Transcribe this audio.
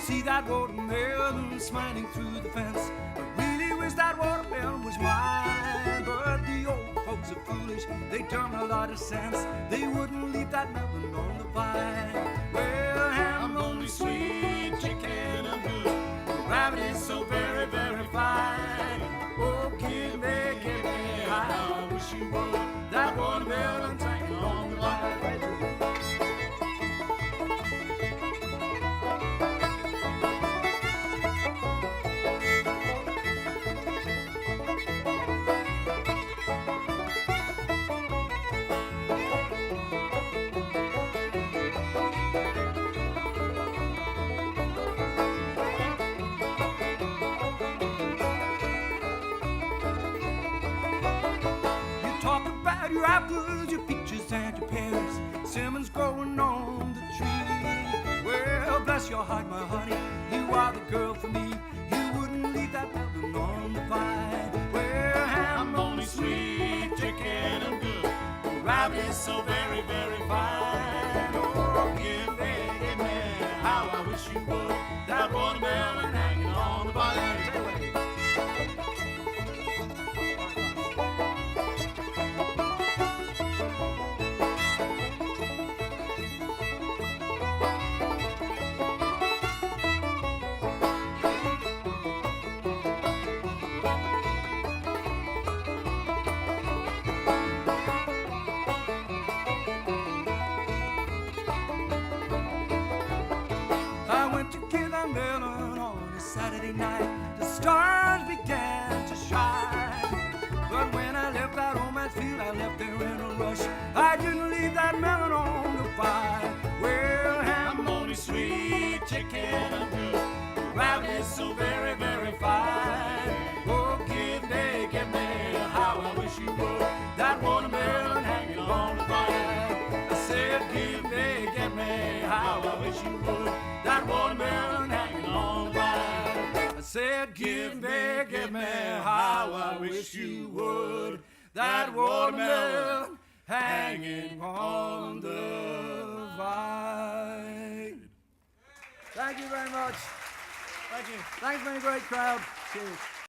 see that watermelon smiling through the fence. I really wish that watermelon was mine. But the old folks are foolish, they don't know a lot of sense. They wouldn't leave that melon on the vine. Well, I'm only sweet chicken, I'm good. The rabbit is so very, very fine. Oh, give me, how I wish you would. That watermelon hanging on the vine. Your apples, your peaches, and your pears, Simmons growing on the tree. Well, bless your heart, my honey, you are the girl for me. You wouldn't leave that melon on the vine. Well, I'm only sweet chicken, I'm good. The rabbit is so very, very fine. Oh, give me, how I wish you would. That watermelon hanging on the vine. Melon on a Saturday night, the stars began to shine. But when I left that old man's field, I left there in a rush. I didn't leave that melon on the vine. Well, I'm only sweet chicken, I'm good. The rabbit is so very, very fine. Oh, give me, how I wish you would. That watermelon hanging on the vine. I said, give me, how I wish you would. That watermelon hanging on the vine. I said, give me, how I wish you would. That watermelon hanging on the vine. Thank you very much. Thank you. Thanks for a great crowd. Cheers.